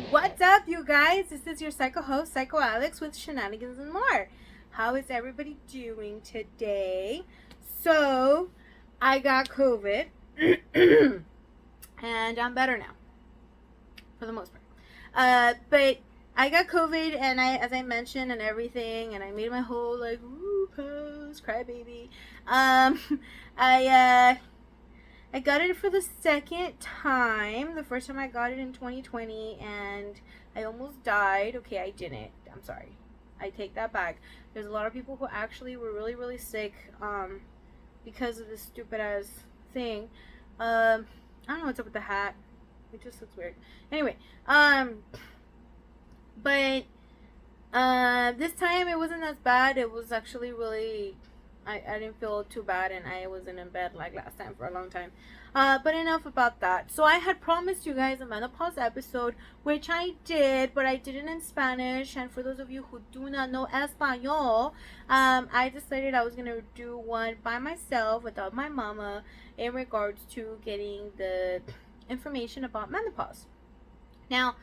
What's up, you guys? This is your psycho host, Psycho Alex, with Shenanigans and More. How is everybody doing today? So, I got COVID, and I'm better now, for the most part. But I got COVID, and as I mentioned, and everything, and I made my whole like pose, crybaby. I got it for the second time. The first time I got it in 2020, and I almost died. Okay, I didn't. I'm sorry. I take that back. There's a lot of people who actually were really, really sick because of this stupid ass thing. I don't know what's up with the hat. It just looks weird. Anyway, but this time it wasn't as bad. It was actually really, I didn't feel too bad, and I wasn't in bed like last time for a long time. But enough about that. So I had promised you guys a menopause episode, which I did, but I did it in Spanish. And for those of you who do not know Espanol, I decided I was going to do one by myself without my mama in regards to getting the information about menopause. Now,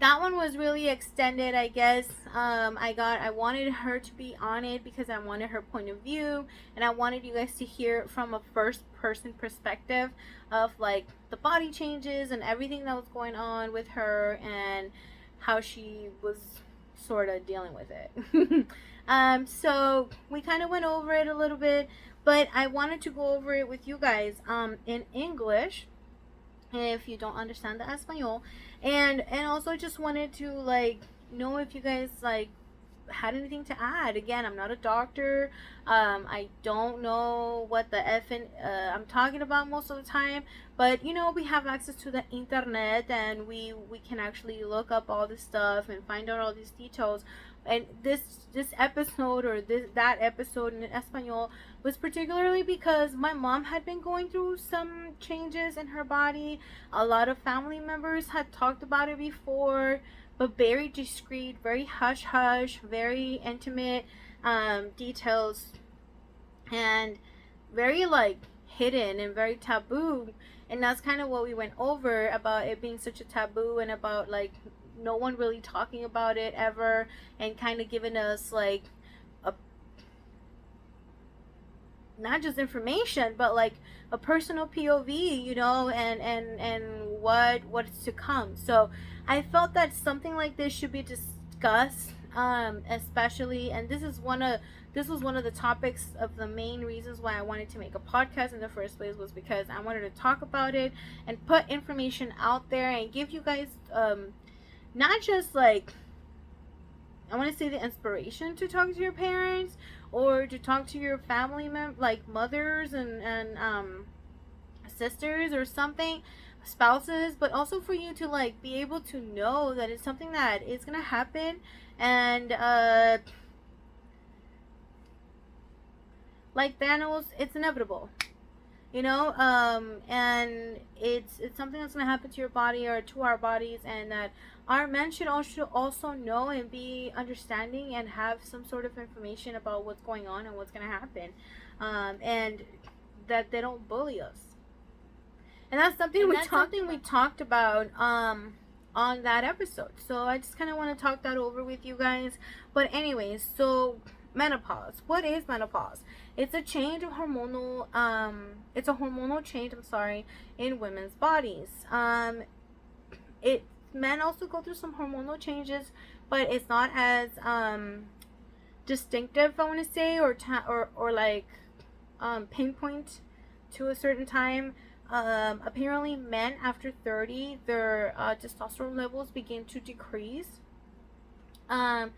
that one was really extended, I guess. I wanted her to be on it because I wanted her point of view, and I wanted you guys to hear it from a first person perspective of like the body changes and everything that was going on with her and how she was sort of dealing with it. So we kind of went over it a little bit, but I wanted to go over it with you guys in English if you don't understand the Espanol, and also just wanted to like know if you guys like had anything to add. Again, I'm not a doctor. I don't know what the effing I'm talking about most of the time, but you know, we have access to the internet, and we can actually look up all this stuff and find out all these details. And this episode, or that episode in Espanol, was particularly because my mom had been going through some changes in her body. A lot of family members had talked about it before, but very discreet, very hush hush, very intimate details, and very like hidden and very taboo. And that's kind of what we went over, about it being such a taboo, and about like no one really talking about it ever, and kind of giving us like a, not just information, but like a personal POV, you know, and what's to come. So I felt that something like this should be discussed, especially, and this was one of the topics of the main reasons why I wanted to make a podcast in the first place, was because I wanted to talk about it and put information out there and give you guys not just like, I want to say, the inspiration to talk to your parents or to talk to your family like mothers and sisters or something, spouses, but also for you to like be able to know that it's something that is gonna happen, and like Thanos, it's inevitable, you know, and it's something that's gonna happen to your body or to our bodies, and that our men should also know and be understanding and have some sort of information about what's going on and what's gonna happen, and that they don't bully us. And that's something we talked about on that episode. So I just kind of want to talk that over with you guys. But anyways, so menopause. What is menopause? It's a change of hormonal. It's a hormonal change. I'm sorry, in women's bodies. Men also go through some hormonal changes, but it's not as distinctive, I want to say, or like pinpoint to a certain time. Apparently men after 30, their testosterone levels begin to decrease, and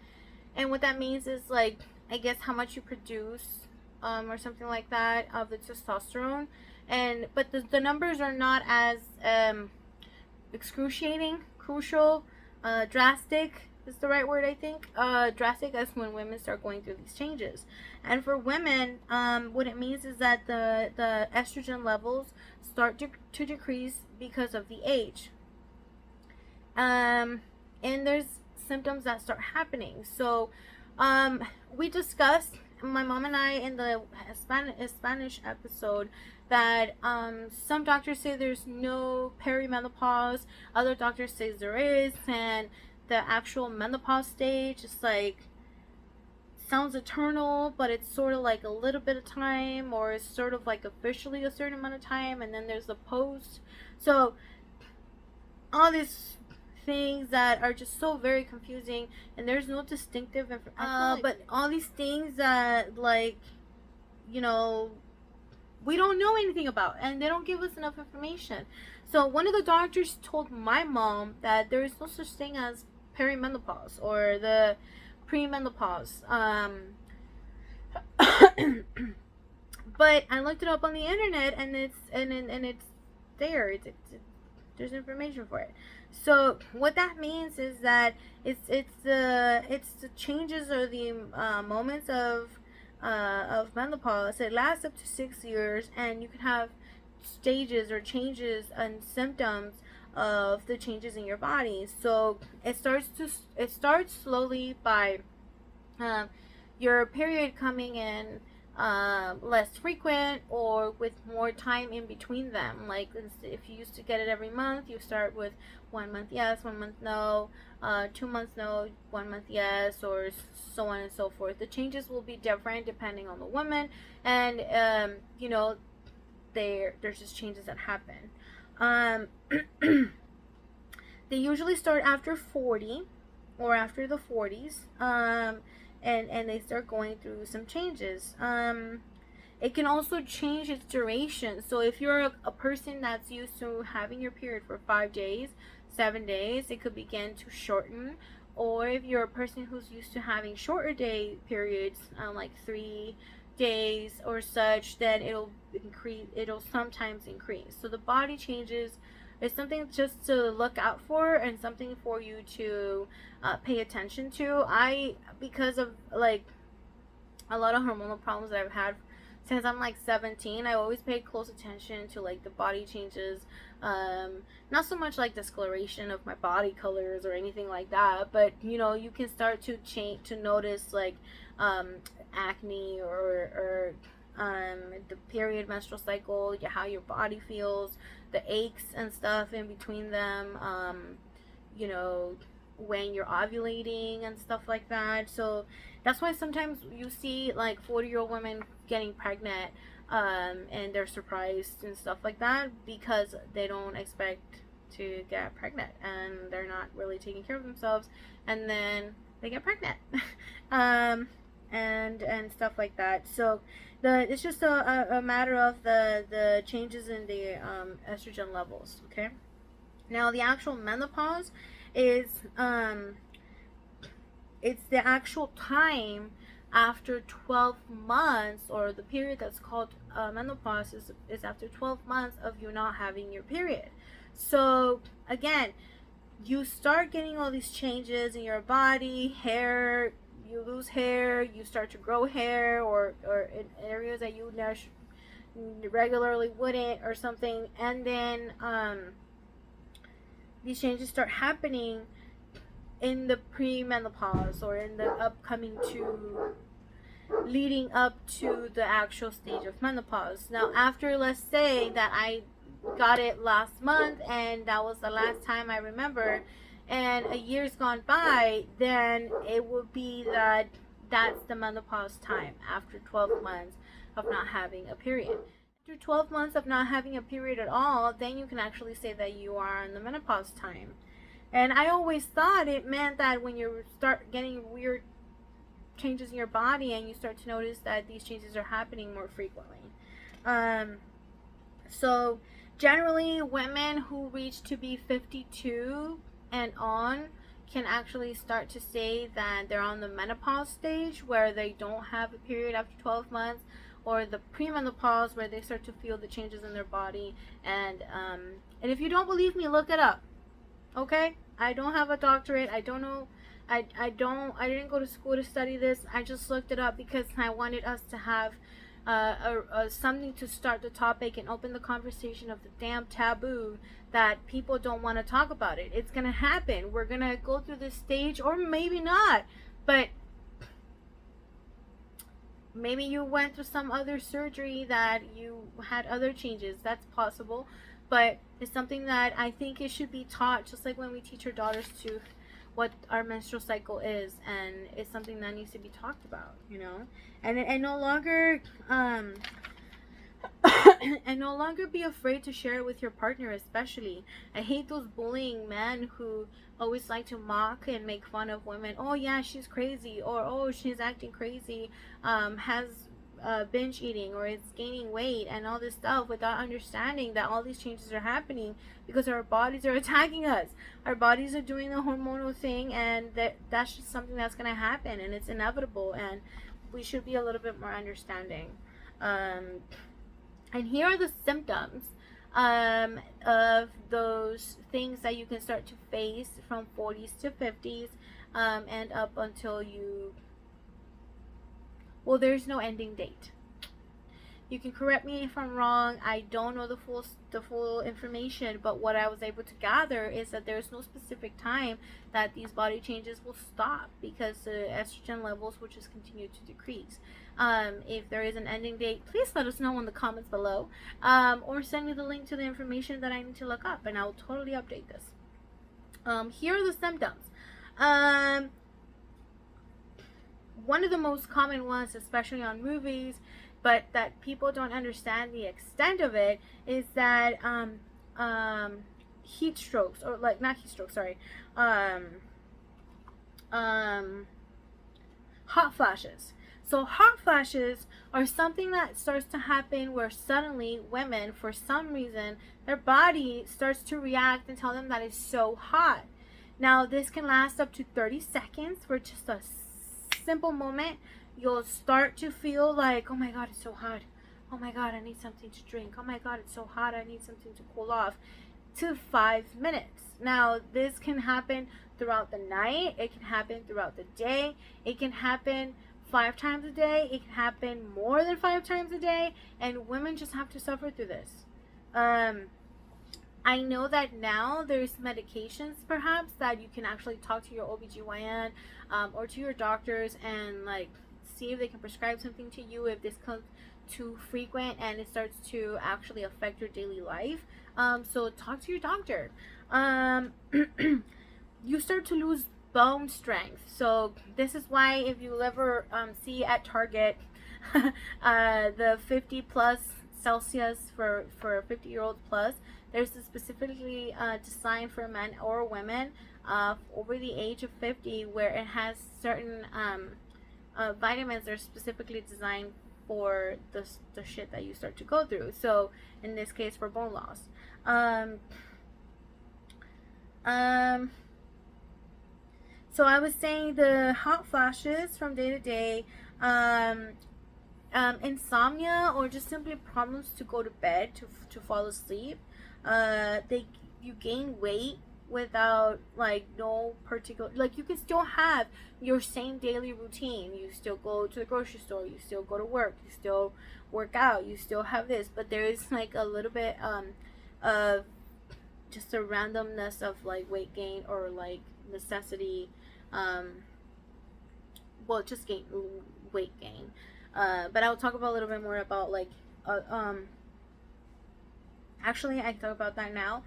what that means is, like, I guess how much you produce, or something like that, of the testosterone, but the numbers are not as excruciating, crucial, drastic is the right word, I think. Drastic as when women start going through these changes. And for women, what it means is that the estrogen levels start to decrease because of the age. And there's symptoms that start happening. So we discussed my mom and I in the Spanish episode that some doctors say there's no perimenopause, other doctors say there is, and the actual menopause stage is like sounds eternal, but it's sort of like a little bit of time, or it's sort of like officially a certain amount of time, and then there's the post. So all these things that are just so very confusing, and there's no distinctive but all these things that, like, you know, we don't know anything about, and they don't give us enough information. So one of the doctors told my mom that there is no such thing as perimenopause or the premenopause. But I looked it up on the internet, and it's there. There's information for it. So what that means is that it's the changes or the moments of menopause. It lasts up to 6 years, and you can have stages or changes and symptoms of the changes in your body. So it starts slowly by your period coming in less frequent or with more time in between them. Like if you used to get it every month, you start with 1 month yes, 1 month no, 2 months no, 1 month yes, or so on and so forth. The changes will be different depending on the woman, and there's just changes that happen. They usually start after 40 or after the 40s. And they start going through some changes. It can also change its duration. So if you're a person that's used to having your period for 5 days, 7 days, it could begin to shorten. Or if you're a person who's used to having shorter day periods, like 3 days or such, then it'll sometimes increase. So the body changes. It's something just to look out for, and something for you to pay attention to. Because of like a lot of hormonal problems that I've had since I'm like 17, I always paid close attention to like the body changes. Not so much like discoloration of my body colors or anything like that, but you can start to notice like acne or the period, menstrual cycle, how your body feels, the aches and stuff in between them, when you're ovulating and stuff like that. So that's why sometimes you see like 40-year-old women getting pregnant, and they're surprised and stuff like that, because they don't expect to get pregnant, and they're not really taking care of themselves, and then they get pregnant. And stuff like that. So it's just a matter of the changes in the estrogen levels. Okay. Now the actual menopause is it's the actual time after 12 months, or the period that's called menopause is after 12 months of you not having your period. So again, you start getting all these changes in your body, hair, you lose hair, you start to grow hair, or in areas that you regularly wouldn't, or something, and then these changes start happening in the premenopause, or in the leading up to the actual stage of menopause. Now after, let's say that I got it last month, and that was the last time I remember, and a year's gone by, then it would be that's the menopause time, after 12 months of not having a period. After 12 months of not having a period at all, then you can actually say that you are in the menopause time. And I always thought it meant that when you start getting weird changes in your body, and you start to notice that these changes are happening more frequently. So generally, women who reach to be 52 and on can actually start to say that they're on the menopause stage, where they don't have a period after 12 months, or the premenopause, where they start to feel the changes in their body. And if you don't believe me, look it up. Okay? I don't have a doctorate. I don't know. I didn't go to school to study this. I just looked it up because I wanted us to have something to start the topic and open the conversation of the damn taboo that people don't want to talk about it. It's gonna happen. We're gonna go through this stage, or maybe not, but maybe you went through some other surgery that you had other changes. That's possible, but it's something that I think it should be taught, just like when we teach our daughters to what our menstrual cycle is, and it's something that needs to be talked about, you know. And no longer and no longer be afraid to share it with your partner. Especially, I hate those bullying men who always like to mock and make fun of women. Oh yeah, she's crazy, or oh, she's acting crazy, has binge eating, or is gaining weight and all this stuff, without understanding that all these changes are happening because our bodies are attacking us. Our bodies are doing the hormonal thing, and that's just something that's going to happen, and it's inevitable, and we should be a little bit more understanding. um, and here are the symptoms of those things that you can start to face from 40s to 50s, and up until you, well, there's no ending date. You can correct me if I'm wrong. I don't know the full information, but what I was able to gather is that there's no specific time that these body changes will stop, because the estrogen levels will just continue to decrease. If there is an ending date, please let us know in the comments below, or send me the link to the information that I need to look up, and I'll totally update this. Here are the symptoms. One of the most common ones, especially on movies, but that people don't understand the extent of it, is that heat strokes, or like, not heat strokes, sorry, hot flashes. So hot flashes are something that starts to happen where suddenly women, for some reason, their body starts to react and tell them that it's so hot. Now this can last up to 30 seconds for just a simple moment. You'll start to feel like, oh my god, it's so hot. Oh my god, I need something to drink. Oh my god, it's so hot, I need something to cool off. To 5 minutes. Now this can happen throughout the night. It can happen throughout the day. It can happen 5 times a day. It can happen more than 5 times a day, and women just have to suffer through this. I know that now there's medications perhaps that you can actually talk to your OBGYN, or to your doctors, and like see if they can prescribe something to you if this comes too frequent and it starts to actually affect your daily life. So talk to your doctor. You start to lose bone strength. So this is why if you ever see at Target the 50 plus Celsius for 50-year-olds plus, there's a specifically designed for men or women over the age of 50, where it has certain vitamins that are specifically designed for the shit that you start to go through. So in this case, for bone loss. So I was saying the hot flashes from day to day, insomnia, or just simply problems to go to bed, to fall asleep. You gain weight without like no particular, like you can still have your same daily routine. You still go to the grocery store, you still go to work, you still work out, you still have this, but there is like a little bit of just a randomness of like weight gain, or like necessity, well, just weight gain. But I'll talk about a little bit more about like actually I can talk about that now.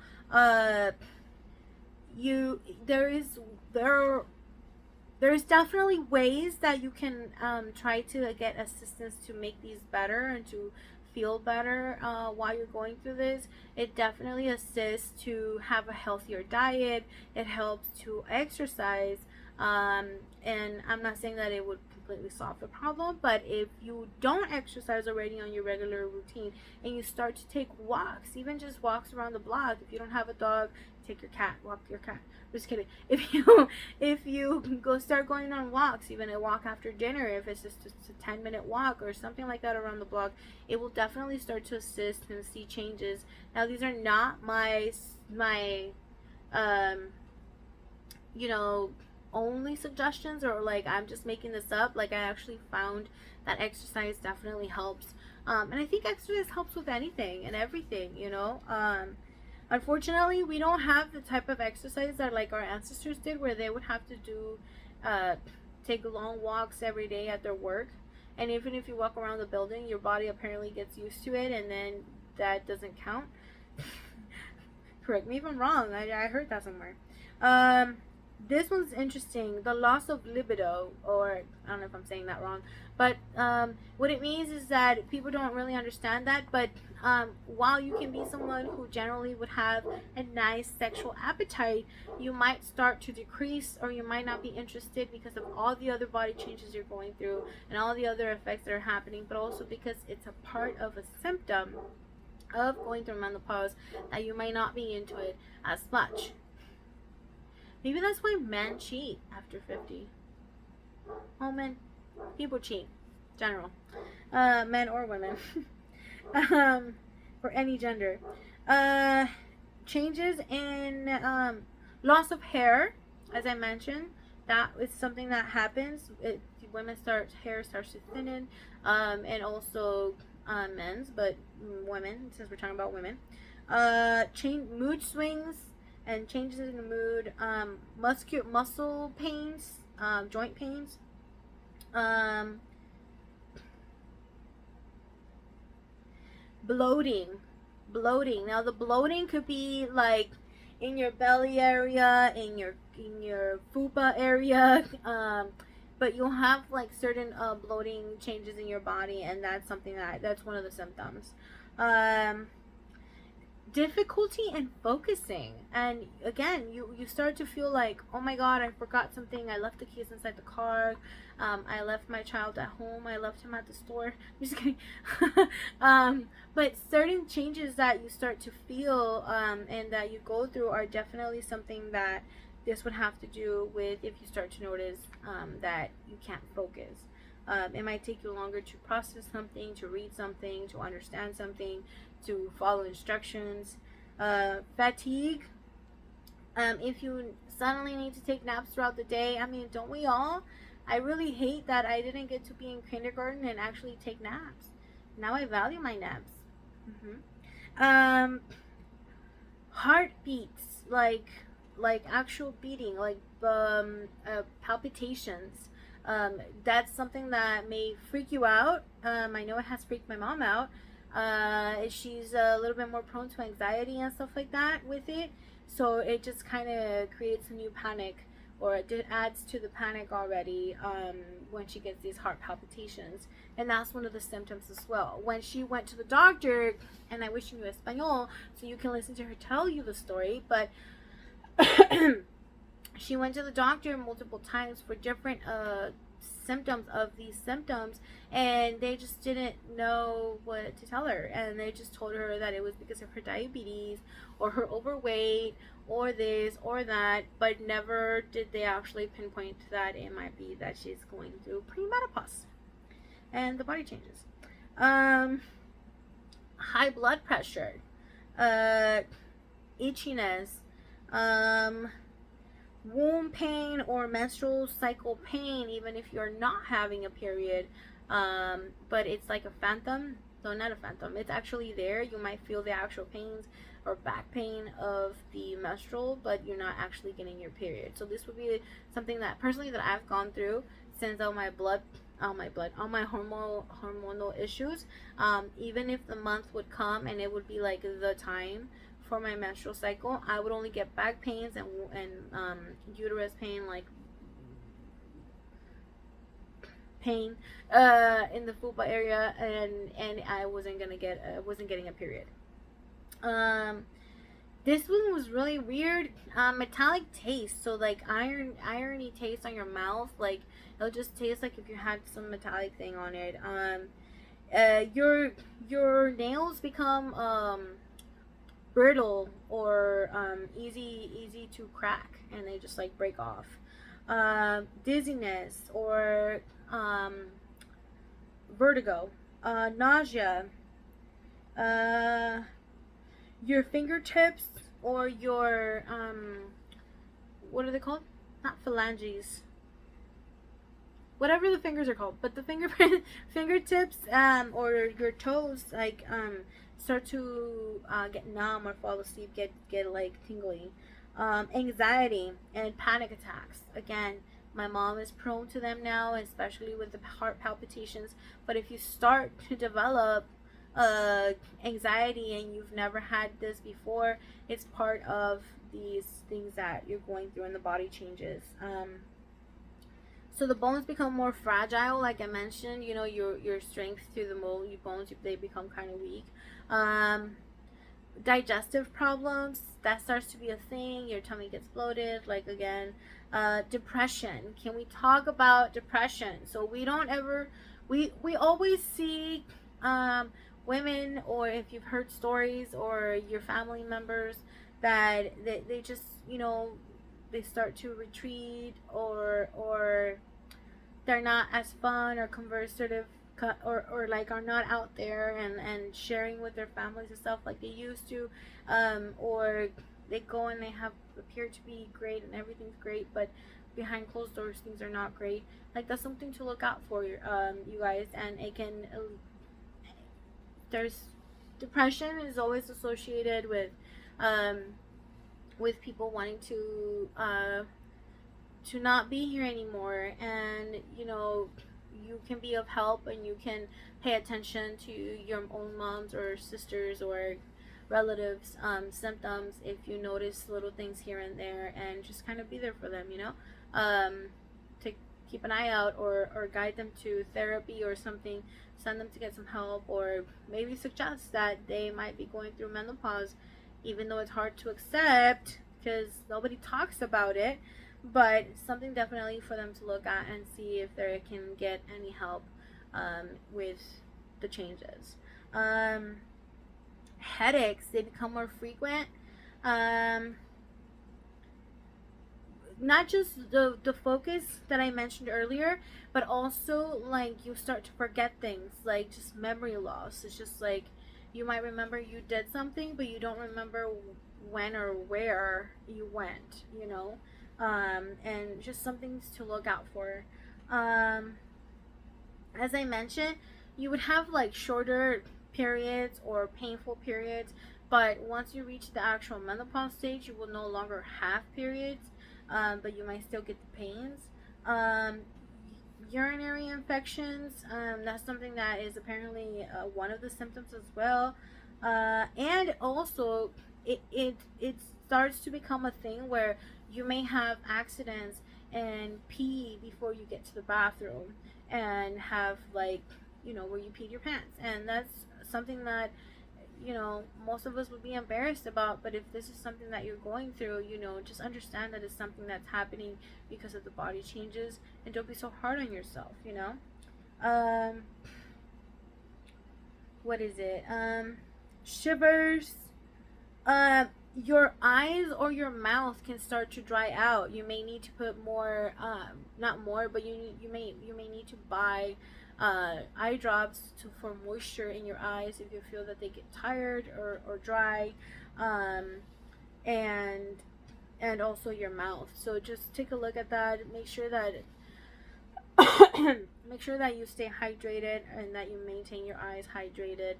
There's definitely ways that you can try to get assistance to make these better and to feel better while you're going through this. It definitely assists to have a healthier diet. It helps to exercise, and I'm not saying that it would completely solve the problem, but if you don't exercise already on your regular routine and you start to take walks, even just walks around the block, if you don't have a dog, take your cat, walk your cat. Just kidding. If you go start going on walks, even a walk after dinner, if it's just a 10-minute walk or something like that around the block, it will definitely start to assist and see changes. Now these are not my you know, only suggestions, or like I'm just making this up. Like I actually found that exercise definitely helps, and I think exercise helps with anything and everything, you know. Unfortunately, we don't have the type of exercise that like our ancestors did, where they would have to do take long walks every day at their work, and even if you walk around the building, your body apparently gets used to it, and then that doesn't count. Correct me if I'm wrong. I heard that somewhere. Um, this one's interesting. The loss of libido, or I don't know if I'm saying that wrong, but what it means is that people don't really understand that. But while you can be someone who generally would have a nice sexual appetite, you might start to decrease, or you might not be interested because of all the other body changes you're going through and all the other effects that are happening, but also because it's a part of a symptom of going through menopause that you might not be into it as much. Maybe that's why men cheat after 50. Well, men, people cheat, general, men or women, for any gender. Uh, Changes in loss of hair, as I mentioned, that is something that happens. Hair starts to thin, and also men's, but women, since we're talking about women. Change mood swings and changes in the mood, muscle pains, joint pains, um, bloating, Now the bloating could be like in your belly area, in your fupa area, but you'll have like certain bloating changes in your body, and that's one of the symptoms. Um, Difficulty in focusing, and again, you start to feel like, oh my god, I forgot something, I left the keys inside the car, I left my child at home, I left him at the store. I'm just kidding. But certain changes that you start to feel, and that you go through, are definitely something that this would have to do with if you start to notice that you can't focus. It might take you longer to process something, to read something, to understand something, to follow instructions. Fatigue. If you suddenly need to take naps throughout the day, I mean, don't we all? I really hate that I didn't get to be in kindergarten and actually take naps. Now I value my naps. Um, Heartbeats, like actual beating, like palpitations. That's something that may freak you out. I know it has freaked my mom out. She's a little bit more prone to anxiety and stuff like that with it. So it just kind of creates a new panic, or it adds to the panic already, when she gets these heart palpitations. And that's one of the symptoms as well. When she went to the doctor, and I wish you knew Espanol so you can listen to her tell you the story, but she went to the doctor multiple times for different symptoms of these symptoms, and they just didn't know what to tell her, and they just told her that it was because of her diabetes or her overweight or this or that, but never did they actually pinpoint that it might be that she's going through premenopause and the body changes. High blood pressure, itchiness, womb pain or menstrual cycle pain, even if you're not having a period, but it's like a phantom. No, not a phantom, it's actually there. You might feel the actual pains or back pain of the menstrual, but you're not actually getting your period. So this would be something that personally that I've gone through since all my hormonal issues. Even if the month would come and it would be like the time for my menstrual cycle, I would only get back pains and uterus pain, like pain in the fupa area, and I wasn't getting a period. This one was really weird. Metallic taste, so like irony taste on your mouth, like it'll just taste like if you had some metallic thing on it. Your nails become brittle or easy to crack, and they just like break off. Dizziness or vertigo, nausea, your fingertips or your what are they called? Not phalanges. Whatever the fingers are called, but the fingertips, or your toes, like start to get numb or fall asleep, get like tingly. Anxiety and panic attacks. Again, My mom is prone to them now, especially with the heart palpitations. But if you start to develop uh, anxiety and you've never had this before, it's part of these things that you're going through and the body changes. So the bones become more fragile, like I mentioned. You know, your strength through the moldy bones, they become kind of weak. Um, Digestive problems, that starts to be a thing. Your tummy gets bloated, like again. Depression, can we talk about depression? So we don't ever, we always see um, women, or if you've heard stories or your family members, that they just, you know, they start to retreat, or they're not as fun or conversative, or like are not out there and sharing with their families and stuff like they used to, or they go and they have appear to be great and everything's great, but behind closed doors things are not great. Like that's something to look out for, you guys. And it can, there's depression is always associated um, with people wanting to not be here anymore. And you know, you can be of help and you can pay attention to your own moms or sisters or relatives symptoms if you notice little things here and there, and just kind of be there for them, you know. To keep an eye out, or guide them to therapy or something, send them to get some help, or maybe suggest that they might be going through menopause, even though it's hard to accept because nobody talks about it. But something definitely for them to look at and see if they can get any help with the changes. Um, Headaches, they become more frequent. Um, Not just the focus that I mentioned earlier, but also like you start to forget things, like just memory loss. It's just like you might remember you did something, but you don't remember when or where you went, you know. And just some things to look out for. Um, as I mentioned, you would have like shorter periods or painful periods, but once you reach the actual menopause stage, you will no longer have periods, but you might still get the pains. Um, Urinary infections, that's something that is apparently one of the symptoms as well. And also, it starts to become a thing where you may have accidents and pee before you get to the bathroom, and have like, you know, where you peed your pants, and that's something that, you know, most of us would be embarrassed about. But if this is something that you're going through, you know, just understand that it's something that's happening because of the body changes, and don't be so hard on yourself, you know. um what is it? Shivers. uh, your eyes or your mouth can start to dry out. You may need to put more, not more, but you may need to buy eye drops for moisture in your eyes if you feel that they get tired or dry. Um, and also your mouth. So just take a look at that. Make sure that make sure that you stay hydrated and that you maintain your eyes hydrated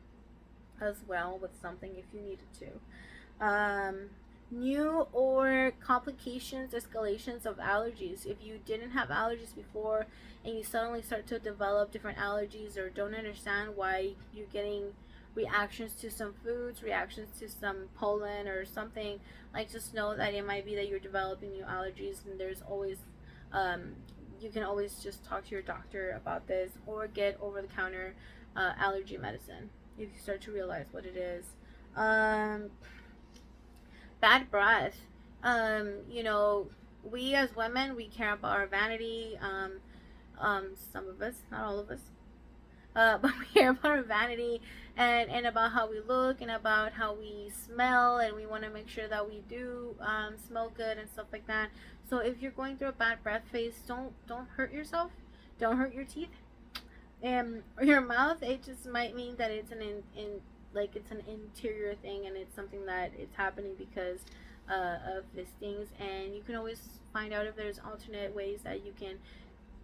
as well with something if you needed to. New or complications, escalations of allergies. If you didn't have allergies before and you suddenly start to develop different allergies, or don't understand why you're getting reactions to some foods, reactions to some pollen or something, like just know that it might be that you're developing new allergies. And there's always, um, you can always just talk to your doctor about this, or get over the counter allergy medicine if you start to realize what it is. Um, Bad breath. You know, we as women, we care about our vanity. Some of us, not all of us, but we care about our vanity, and about how we look and about how we smell, and we want to make sure that we do smell good and stuff like that. So if you're going through a bad breath phase, don't hurt yourself. Don't hurt your teeth or your mouth. It just might mean that it's in like it's an interior thing, and it's something that it's happening because of these things. And you can always find out if there's alternate ways that you can,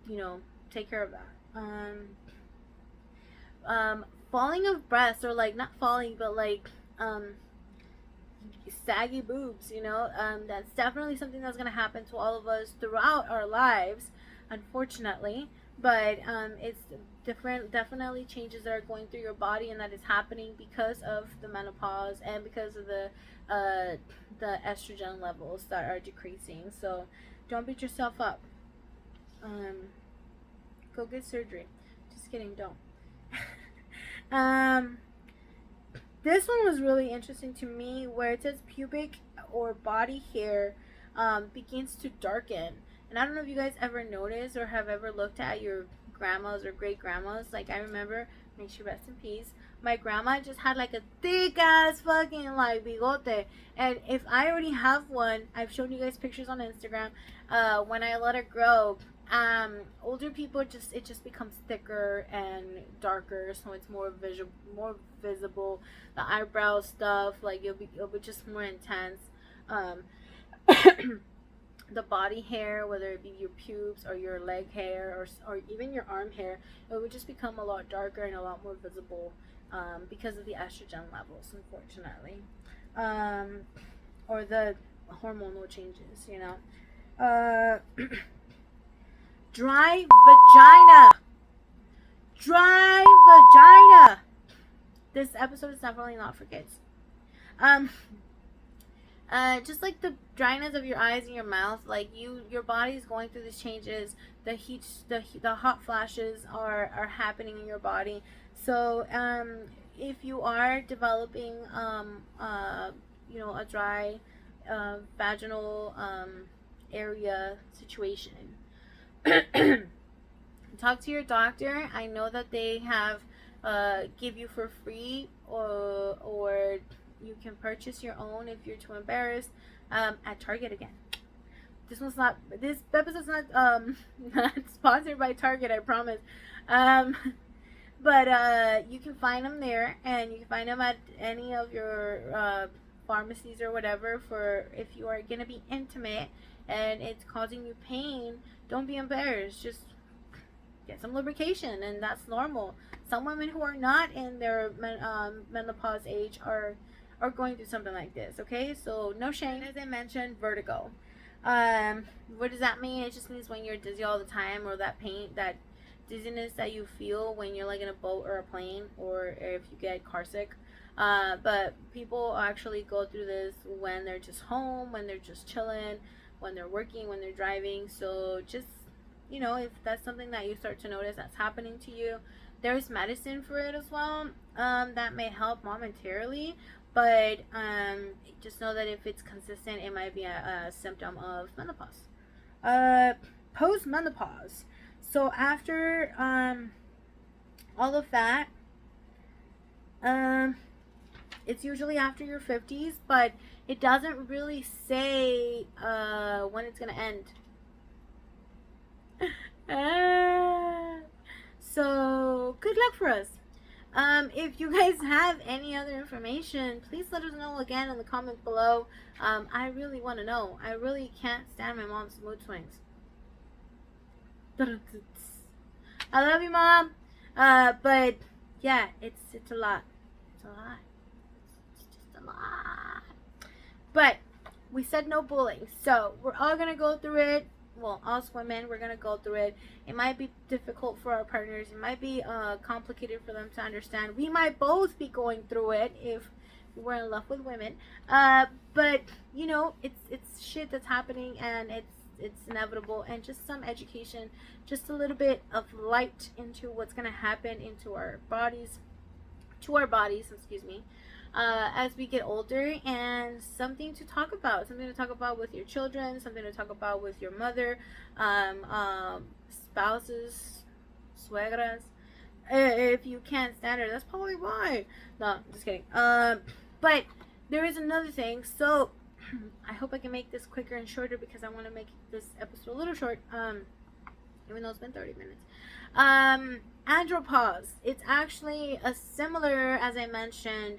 you know, take care of that. Falling of breath, or like not falling, but like um saggy boobs, you know. That's definitely something that's going to happen to all of us throughout our lives, unfortunately. But it's different, definitely changes that are going through your body, and that is happening because of the menopause and because of the estrogen levels that are decreasing. So don't beat yourself up. Um, Go get surgery. Just kidding, don't. um, this one was really interesting to me, where it says pubic or body hair begins to darken. And I don't know if you guys ever noticed or have ever looked at your grandmas or great grandmas. Like, I remember, may she rest in peace, my grandma just had like a thick ass fucking like bigote. And if I already have one, I've shown you guys pictures on Instagram. When I let it grow, older people, just it just becomes thicker and darker, so it's more visual, more visible. The eyebrow stuff, like it'll be just more intense. um the body hair, whether it be your pubes or your leg hair, or even your arm hair, it would just become a lot darker and a lot more visible, because of the estrogen levels, unfortunately, um, or the hormonal changes, you know. uh, Dry vagina. Dry vagina. This episode is definitely not for kids. Um, just like the dryness of your eyes and your mouth, like your body's going through these changes. The heat, the hot flashes are happening in your body. So if you are developing a dry vaginal area situation, talk to your doctor. I know that they have give you for free, or you can purchase your own if you're too embarrassed, at Target again. This episode's not not sponsored by Target, I promise. um but you can find them there, and you can find them at any of your pharmacies or whatever. For if you are going to be intimate and it's causing you pain, don't be embarrassed. Just get some lubrication, and that's normal. Some women who are not in their menopause age are going through something like this. Okay, so no shame. As I mentioned, vertigo. What does that mean? It just means when you're dizzy all the time, or that dizziness that you feel when you're like in a boat or a plane, or if you get car sick. But people actually go through this when they're just home, when they're just chilling, when they're working, when they're driving. So just, if that's something that you start to notice that's happening to you, there's medicine for it as well, that may help momentarily. But just know that if it's consistent, it might be a symptom of menopause. Post-menopause. So after all of that, it's usually after your 50s, but it doesn't really say when it's going to end. So good luck for us. If you guys have any other information, please let us know again in the comments below. I really want to know. I really can't stand my mom's mood swings. I love you, Mom. But yeah, it's a lot. It's a lot. It's just a lot. But we said no bullying, so we're all gonna go through it. Well, us women, we're gonna go through it. It might be difficult for our partners. It might be complicated for them to understand. We might both be going through it if we're in love with women. But it's shit that's happening, and it's inevitable. And just some education, just a little bit of light into what's gonna happen into our bodies, excuse me, as we get older, and something to talk about with your children, something to talk about with your mother, spouses, suegras. If you can't stand her, that's probably why. No, just kidding. But there is another thing. So I hope I can make this quicker and shorter, because I want to make this episode a little short. Even though it's been 30 minutes. Andropause. It's actually a similar, as I mentioned,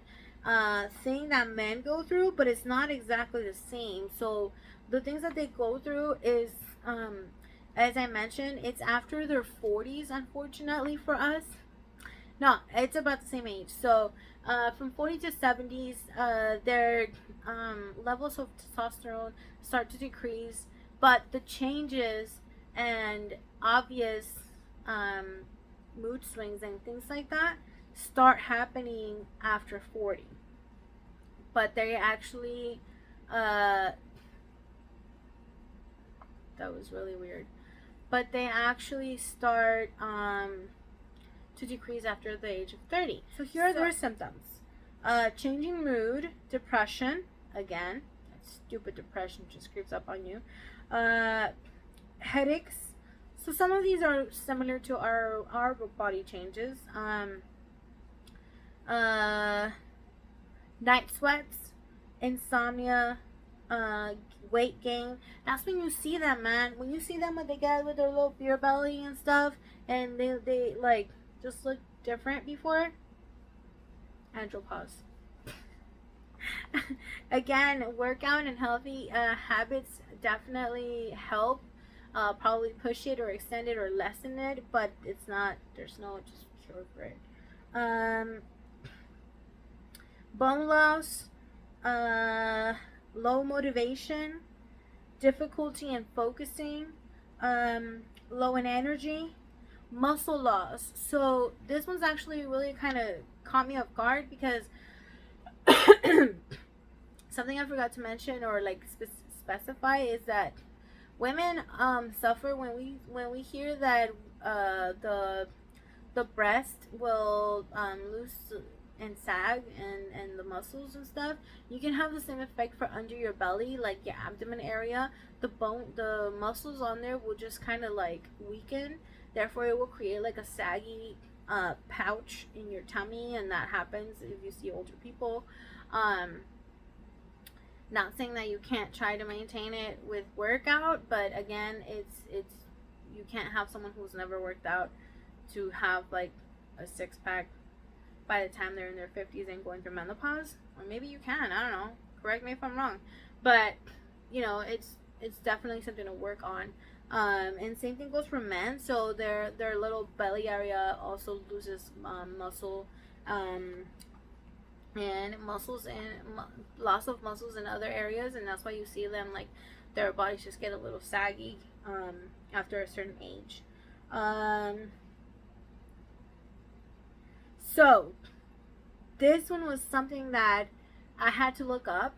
thing that men go through, but it's not exactly the same. So the things that they go through is, as I mentioned, it's after their 40s, unfortunately for us. No, it's about the same age. So From 40 to 70s, their levels of testosterone start to decrease, but the changes and obvious um, mood swings and things like that start happening after 40. But they actually, uh, that was really weird. But they actually start to decrease after the age of 30. So here are their symptoms: changing mood, depression, again, that stupid depression just creeps up on you, headaches. So some of these are similar to our body changes. Uh, Night sweats, insomnia, uh, weight gain. That's when you see them, man. When you see them when they get with their little beer belly and stuff, and they like just look different before. Andropause. Again, workout and healthy habits definitely help. Probably push it or extend it or lessen it, but it's not. There's no just cure for it. Um, Bone loss, uh, low motivation, difficulty in focusing, low in energy, muscle loss. So this one's actually really kind of caught me off guard because something I forgot to mention or like specify is that women suffer when we hear that the breast will lose and sag and the muscles and stuff. You can have the same effect for under your belly, like your abdomen area. The muscles on there will just kind of like weaken. Therefore, it will create like a saggy pouch in your tummy, and that happens if you see older people. Um, Not saying that you can't try to maintain it with workout, but again, it's you can't have someone who's never worked out to have like a six pack by the time they're in their 50s and going through menopause. Or maybe you can, I don't know, correct me if I'm wrong, but you know, it's definitely something to work on. And same thing goes for men. So their little belly area also loses muscle, um, and muscles and loss of muscles in other areas, and that's why you see them like their bodies just get a little saggy after a certain age. um, so this one was something that I had to look up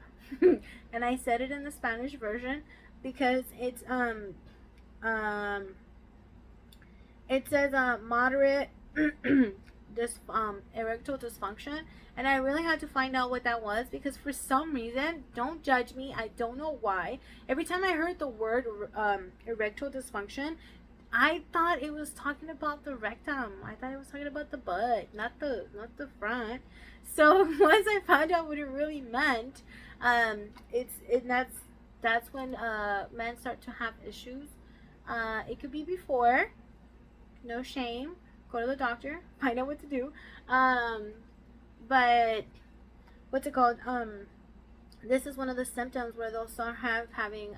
and I said it in the Spanish version because um it says moderate this erectile dysfunction, and I really had to find out what that was because for some reason, don't judge me, I don't know why, every time I heard the word erectile dysfunction, I thought it was talking about the rectum. I thought it was talking about the butt, not the front. So once I found out what it really meant, that's when men start to have issues. It could be before, no shame. Go to the doctor, find out what to do. But what's it called? This is one of the symptoms where they'll start having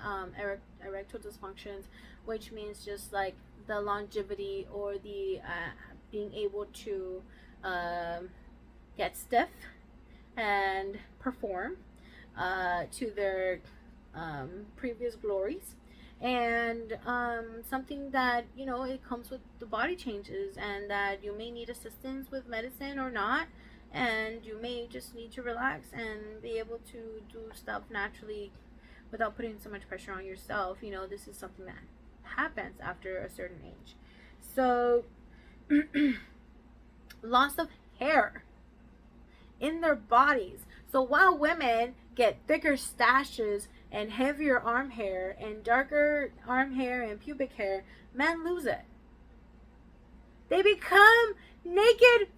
erectile dysfunctions, which means just like the longevity or the being able to get stiff and perform to their previous glories. And something that, you know, it comes with the body changes, and that you may need assistance with medicine or not, and you may just need to relax and be able to do stuff naturally without putting so much pressure on yourself. You know, this is something that happens after a certain age. So loss of hair in their bodies. So while women get thicker stashes and heavier arm hair and darker arm hair and pubic hair, men lose it. They become naked.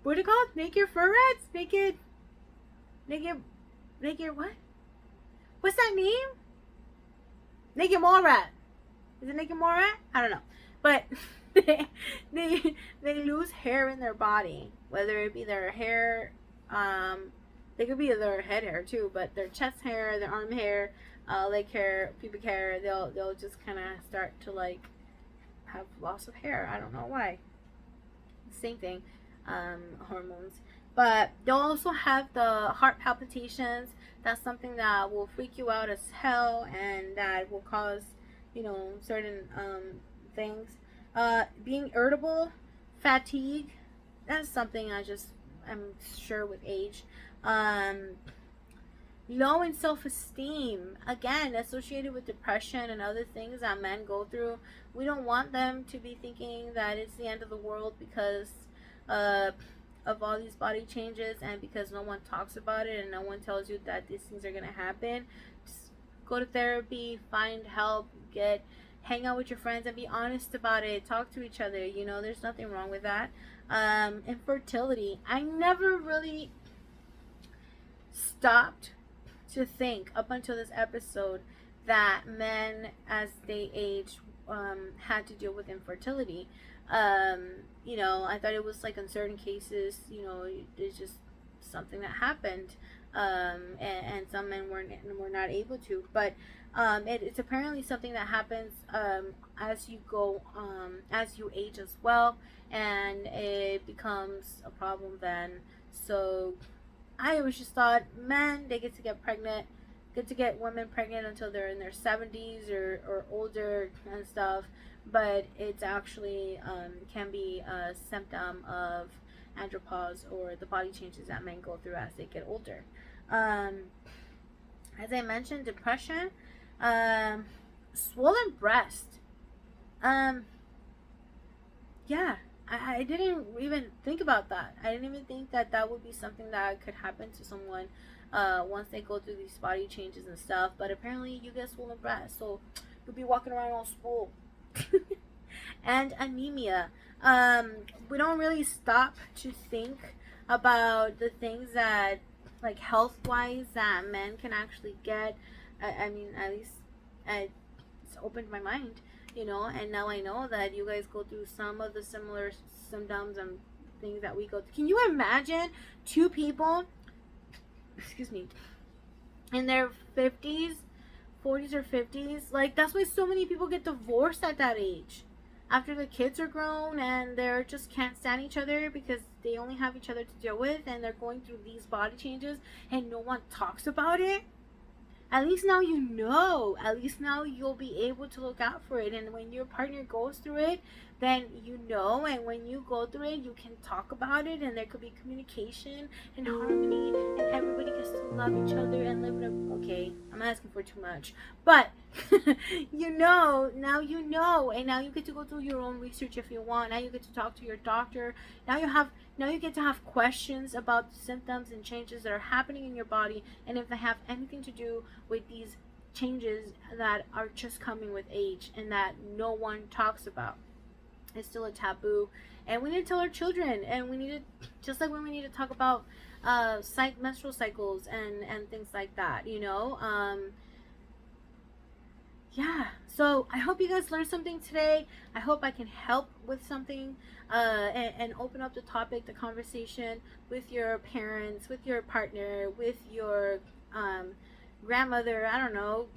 What are it called? Naked furrets? Naked what? What's that name? Naked mole rat. Is it naked mole rat? I don't know. But they lose hair in their body, whether it be their hair, they could be their head hair too, but their chest hair, their arm hair, leg hair, pubic hair, they'll just kind of start to like have loss of hair. I don't know why. Same thing, hormones. But they'll also have the heart palpitations. That's something that will freak you out as hell, and that will cause, certain things. Being irritable, fatigue, that's something I'm sure with age. Um, Low in self esteem, again, associated with depression and other things that men go through. We don't want them to be thinking that it's the end of the world because uh, of all these body changes, and because no one talks about it and no one tells you that these things are going to happen. Just go to therapy, find help, hang out with your friends and be honest about it. Talk to each other. There's nothing wrong with that. Infertility. I never really stopped to think up until this episode that men, as they aged, had to deal with infertility. I thought it was like in certain cases, it's just something that happened, and some men were not able to. But it's apparently something that happens as you go, as you age as well, and it becomes a problem then. So I always just thought men, they get to get pregnant, get to get women pregnant until they're in their 70s or older and stuff. But it's actually can be a symptom of andropause, or the body changes that men go through as they get older. Um, as I mentioned, depression, um, swollen breast. Um, yeah, I didn't even think about that. I didn't even think that that would be something that could happen to someone once they go through these body changes and stuff. But apparently, you get swollen breast, so you'll be walking around all swole. And anemia. We don't really stop to think about the things that, like health wise, that men can actually get. I mean, at least it's opened my mind, and now I know that you guys go through some of the similar symptoms and things that we go through. Can you imagine two people, excuse me, in their 50s, 40s or 50s? Like, that's why so many people get divorced at that age. After the kids are grown and they just can't stand each other because they only have each other to deal with, and they're going through these body changes and no one talks about it. At least now you know. At least now you'll be able to look out for it. And when your partner goes through it, then you know. And when you go through it, you can talk about it, and there could be communication and harmony, and everybody gets to love each other and live in a. Okay, I'm asking for too much, but now you know, and now you get to go through your own research if you want. Now you get to talk to your doctor. Now you get to have questions about the symptoms and changes that are happening in your body, and if they have anything to do with these changes that are just coming with age and that no one talks about. It's still a taboo, and we need to tell our children, and we need to, just like when we need to talk about menstrual cycles and things like that. Yeah, so I hope you guys learned something today. I hope I can help with something, and open up the topic, the conversation with your parents, with your partner, with your grandmother. I don't know.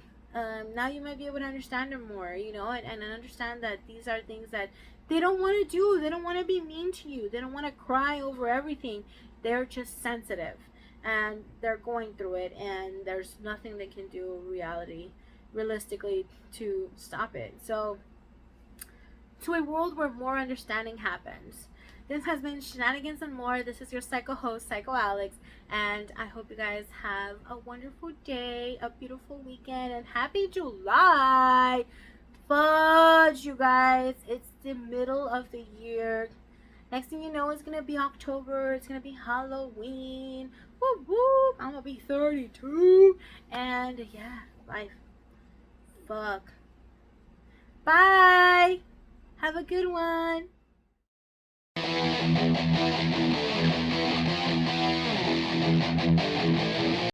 Now you might be able to understand them more, and understand that these are things that they don't want to do. They don't want to be mean to you. They don't want to cry over everything. They're just sensitive, and they're going through it, and there's nothing they can do realistically to stop it. So, to a world where more understanding happens. This has been Shenanigans and More. This is your psycho host, Psycho Alex, and I hope you guys have a wonderful day, a beautiful weekend, and happy July! Fudge, you guys. It's the middle of the year. Next thing you know, it's gonna be October. It's gonna be Halloween. Whoop whoop! I'm gonna be 32, and yeah, life. Fuck. Bye. Have a good one.